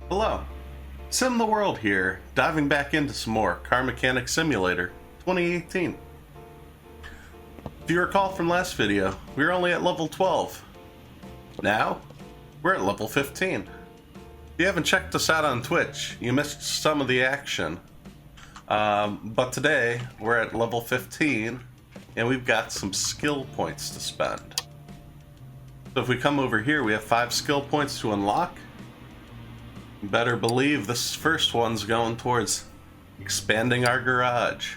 Hello, SimTheWorld here, diving back into some more Car Mechanic Simulator 2018. If you recall from last video, we were only at level 12. Now, we're at level 15. If you haven't checked us out on Twitch, you missed some of the action. But today, we're at level 15, and we've got some skill points to spend. So if we come over here, we have 5 skill points to unlock. You better believe this first one's going towards expanding our garage.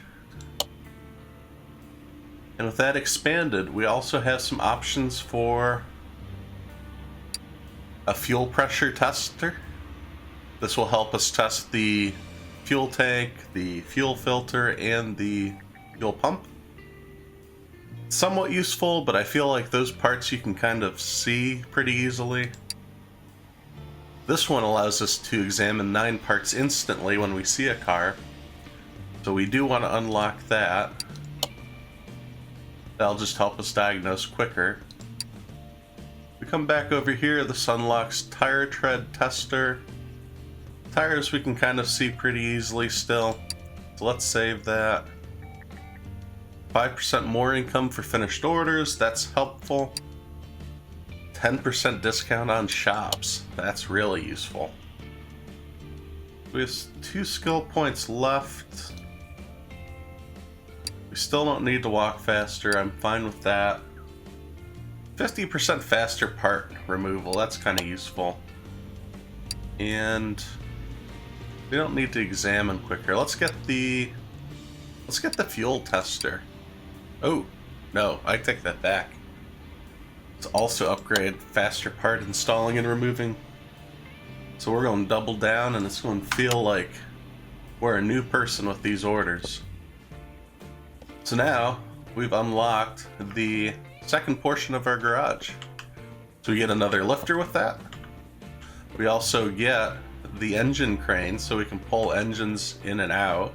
And with that expanded, we also have some options for a fuel pressure tester. This will help us test the fuel tank, the fuel filter, and the fuel pump. Somewhat useful, but I feel like those parts you can kind of see pretty easily. This one allows us to examine 9 parts instantly when we see a car, so we do want to unlock that. That'll just help us diagnose quicker. We come back over here, this unlocks tire tread tester. Tires we can kind of see pretty easily still, so let's save that. 5% more income for finished orders, that's helpful. 10% discount on shops. That's really useful. We have 2 skill points left. We still don't need to walk faster. I'm fine with that. 50% faster part removal. That's kind of useful. And we don't need to examine quicker. Let's get the fuel tester. Oh, no, I take that back. Let's also upgrade faster part installing and removing. So we're going to double down, and it's going to feel like we're a new person with these orders. So now we've unlocked the second portion of our garage. So we get another lifter with that. We also get the engine crane, so we can pull engines in and out.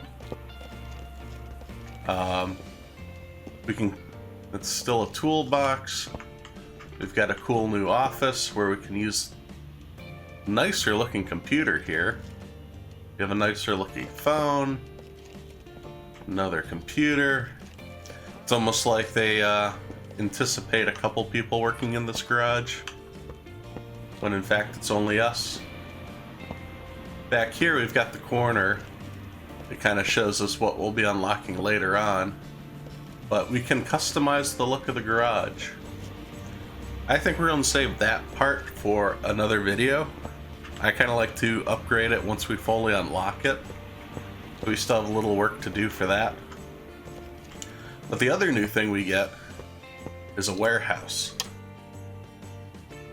It's still a toolbox. We've got a cool new office where we can use a nicer looking computer here. We have a nicer looking phone, another computer. It's almost like they anticipate a couple people working in this garage, when in fact it's only us. Back here we've got the corner. It kind of shows us what we'll be unlocking later on, but we can customize the look of the garage. I think we're going to save that part for another video. I kind of like to upgrade it once we fully unlock it. We still have a little work to do for that. But the other new thing we get is a warehouse.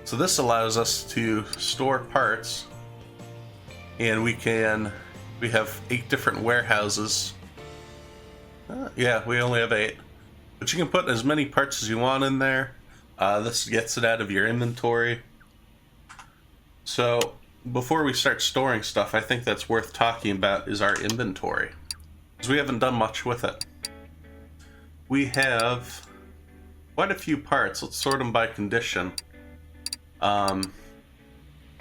So this allows us to store parts, and we have 8 different warehouses. Yeah, we only have 8. But you can put as many parts as you want in there. This gets it out of your inventory. So before we start storing stuff, I think that's worth talking about is our inventory, because we haven't done much with it. We have quite a few parts. Let's sort them by condition. A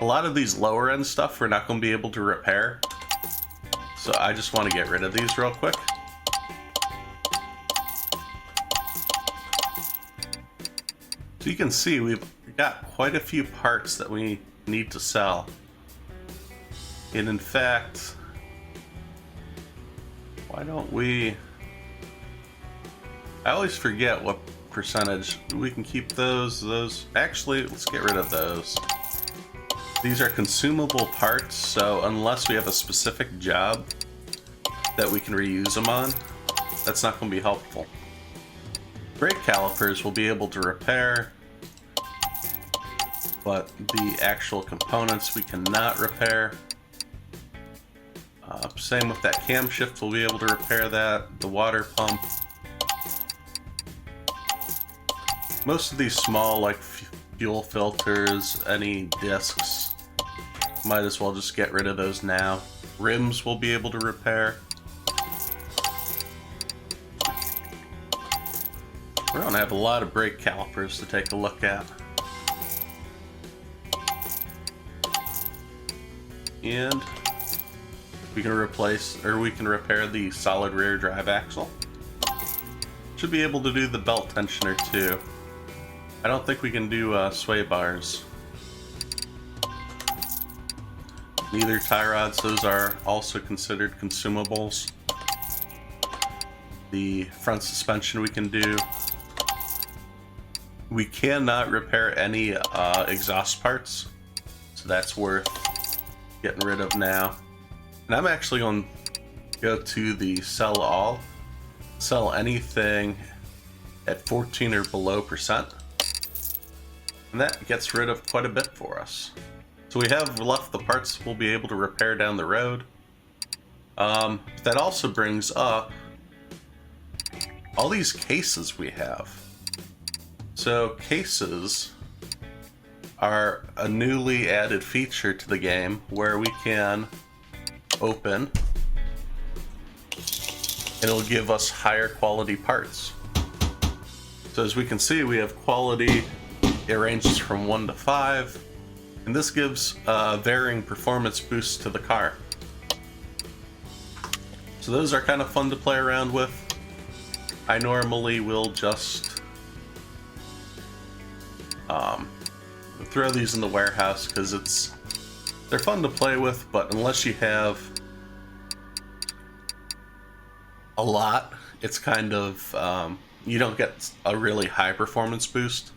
lot of these lower end stuff we're not going to be able to repair, so I just want to get rid of these real quick. So you can see we've got quite a few parts that we need to sell. And in fact, why don't we... I always forget what percentage. We can keep those. Actually, let's get rid of those. These are consumable parts, so unless we have a specific job that we can reuse them on, that's not going to be helpful. Brake calipers we'll be able to repair, but the actual components we cannot repair. Same with that camshaft, we'll be able to repair that. The water pump. Most of these small, like fuel filters, any discs, might as well just get rid of those now. Rims we'll be able to repair. We're going to have a lot of brake calipers to take a look at. And we can replace, or we can repair the solid rear drive axle. Should be able to do the belt tensioner too. I don't think we can do sway bars. Neither tie rods, those are also considered consumables. The front suspension we can do. We cannot repair any exhaust parts, so that's worth getting rid of now. And I'm actually going to go to the sell all. Sell anything at 14 or below %. And that gets rid of quite a bit for us. So we have left the parts we'll be able to repair down the road. That also brings up all these cases we have. So cases are a newly added feature to the game where we can open and it'll give us higher quality parts. So as we can see, we have quality, it ranges from 1 to 5. And this gives varying performance boosts to the car. So those are kind of fun to play around with. I normally will just throw these in the warehouse because they're fun to play with, but unless you have a lot, it's kind of you don't get a really high performance boost.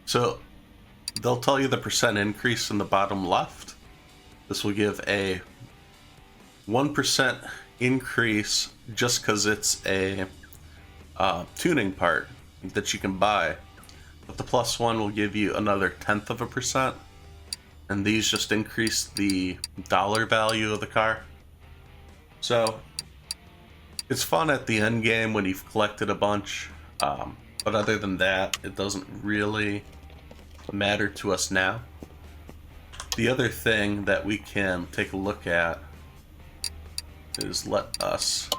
So they'll tell you the % increase in the bottom left. This will give a 1% increase just because it's a tuning part that you can buy. But the +1 will give you another 1/10 of a %. And these just increase the dollar value of the car. So it's fun at the end game when you've collected a bunch. But other than that, it doesn't really matter to us now. The other thing that we can take a look at is let us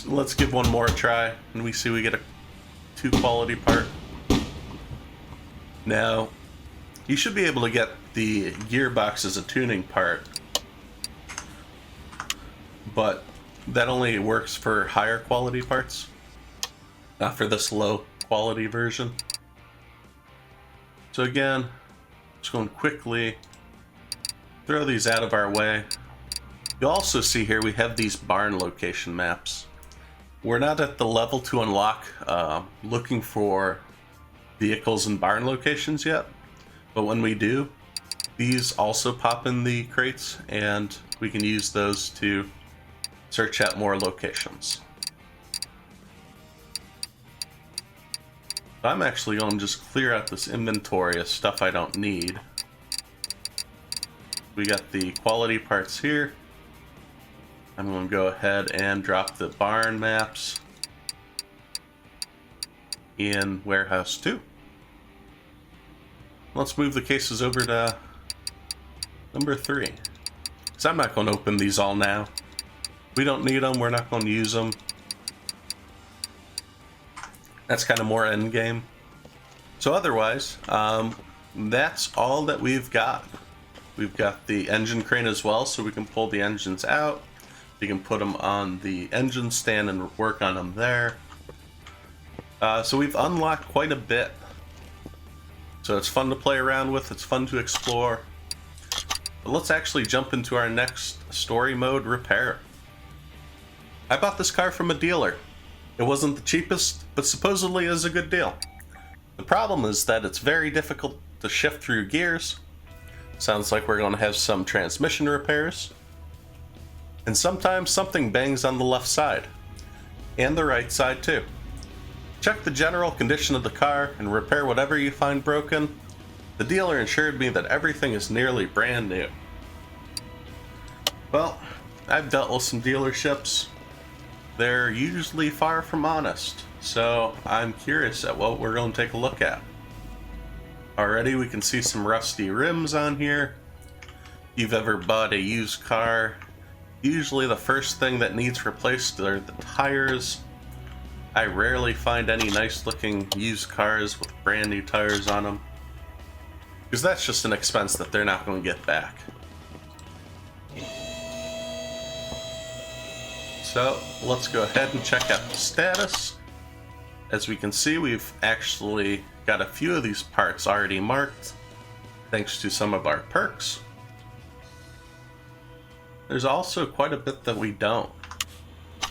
let's give one more a try, and we see we get a 2 quality part. Now you should be able to get the gearbox as a tuning part, but that only works for higher quality parts, not for this low quality version. So again, just going to quickly throw these out of our way. You'll also see here we have these barn location maps. We're not at the level to unlock looking for vehicles in barn locations yet, but when we do, these also pop in the crates and we can use those to search out more locations. I'm actually going to just clear out this inventory of stuff I don't need. We got the quality parts here. I'm going to go ahead and drop the barn maps in warehouse 2. Let's move the cases over to number 3. So I'm not going to open these all now. We don't need them, we're not going to use them. That's kind of more end game. So otherwise, that's all that we've got. We've got the engine crane as well, so we can pull the engines out. You can put them on the engine stand and work on them there. So we've unlocked quite a bit. So it's fun to play around with, it's fun to explore. But let's actually jump into our next story mode, repair. I bought this car from a dealer. It wasn't the cheapest, but supposedly is a good deal. The problem is that it's very difficult to shift through gears. Sounds like we're going to have some transmission repairs. And sometimes something bangs on the left side. And the right side too. Check the general condition of the car and repair whatever you find broken. The dealer assured me that everything is nearly brand new. Well, I've dealt with some dealerships. They're usually far from honest, so I'm curious at what we're going to take a look at. Already we can see some rusty rims on here. If you've ever bought a used car, usually the first thing that needs replaced are the tires. I rarely find any nice looking used cars with brand new tires on them, because that's just an expense that they're not going to get back. So let's go ahead and check out the status. As we can see, we've actually got a few of these parts already marked, thanks to some of our perks. There's also quite a bit that we don't.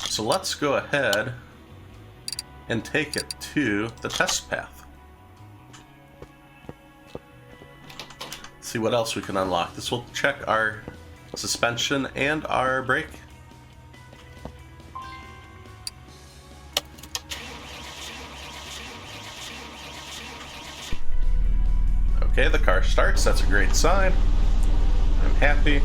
So let's go ahead and take it to the test path. See what else we can unlock. This will check our suspension and our brake. Okay, the car starts. That's a great sign. I'm happy.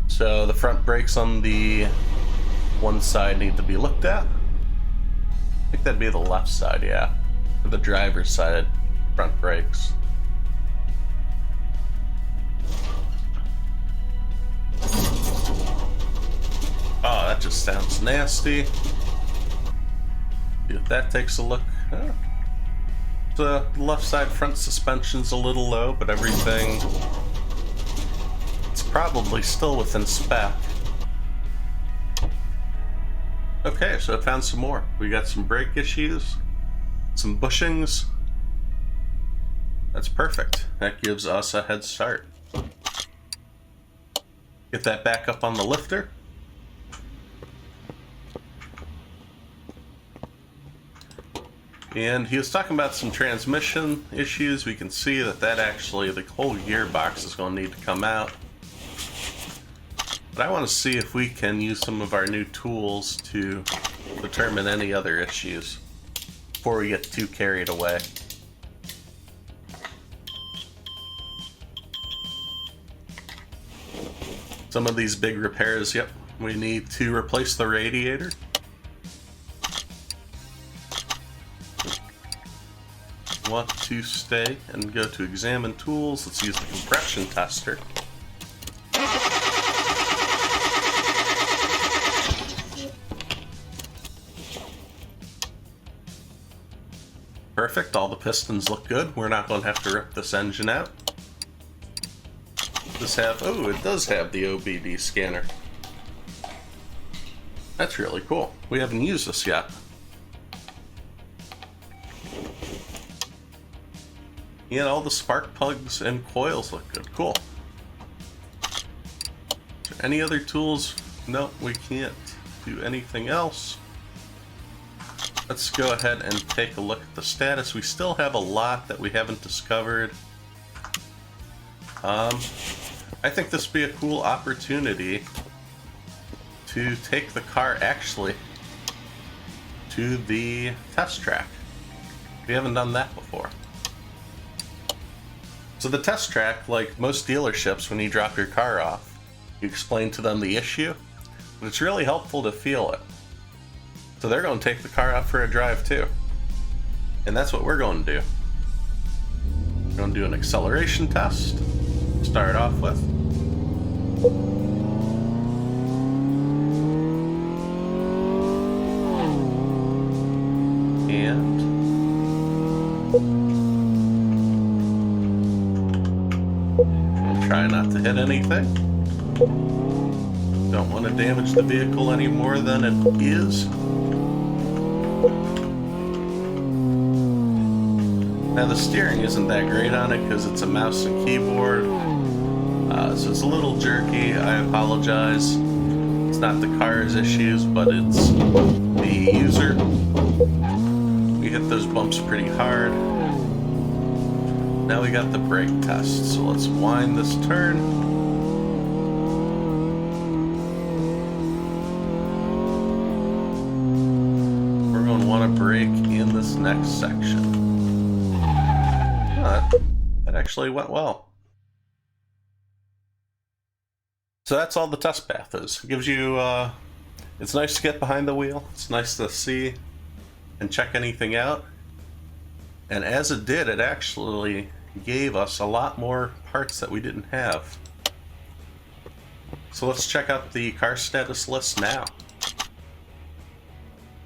So the front brakes on the one side need to be looked at. I think that'd be the left side, yeah. For the driver's side front brakes. Oh, that just sounds nasty. If that takes a look. The left side front suspension's a little low, but everything, it's probably still within spec. Okay, so I found some more. We got some brake issues, some bushings. That's perfect. That gives us a head start. Get that back up on the lifter. And he was talking about some transmission issues. We can see that actually, the whole gearbox is going to need to come out. But I want to see if we can use some of our new tools to determine any other issues before we get too carried away. Some of these big repairs, yep, we need to replace the radiator. Want to stay and go to examine tools. Let's use the compression tester. Perfect, all the pistons look good. We're not going to have to rip this engine out. Oh, it does have the OBD scanner. That's really cool. We haven't used this yet. And all the spark plugs and coils look good. Cool. Is there any other tools? No, we can't do anything else. Let's go ahead and take a look at the status. We still have a lot that we haven't discovered. I think this would be a cool opportunity to take the car actually to the test track. We haven't done that before. So the test track, like most dealerships, when you drop your car off, you explain to them the issue, but it's really helpful to feel it. So they're going to take the car out for a drive too. And that's what we're going to do. We're going to do an acceleration test, start off with. And try not to hit anything. Don't want to damage the vehicle any more than it is. Now the steering isn't that great on it because it's a mouse and keyboard. So it's a little jerky. I apologize. It's not the car's issues, but it's the user. We hit those bumps pretty hard. Now we got the brake test, so let's wind this turn. We're going to want to brake in this next section. That actually went well. So that's all the test path is. It gives you, it's nice to get behind the wheel. It's nice to see and check anything out. And as it did, it actually gave us a lot more parts that we didn't have. So let's check out the car status list now.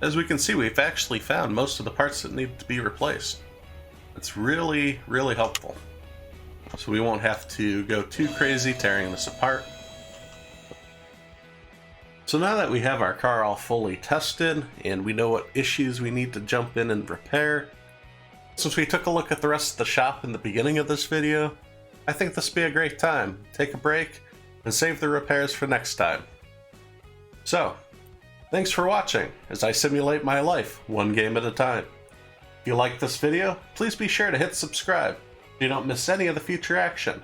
As we can see, we've actually found most of the parts that need to be replaced. It's really, really helpful. So we won't have to go too crazy tearing this apart. So now that we have our car all fully tested and we know what issues we need to jump in and repair, since we took a look at the rest of the shop in the beginning of this video, I think this would be a great time. Take a break and save the repairs for next time. So, thanks for watching as I simulate my life one game at a time. If you liked this video, please be sure to hit subscribe so you don't miss any of the future action.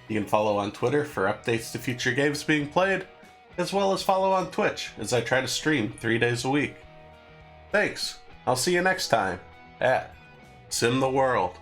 You can follow on Twitter for updates to future games being played, as well as follow on Twitch as I try to stream 3 days a week. Thanks. I'll see you next time at SimTheWorld.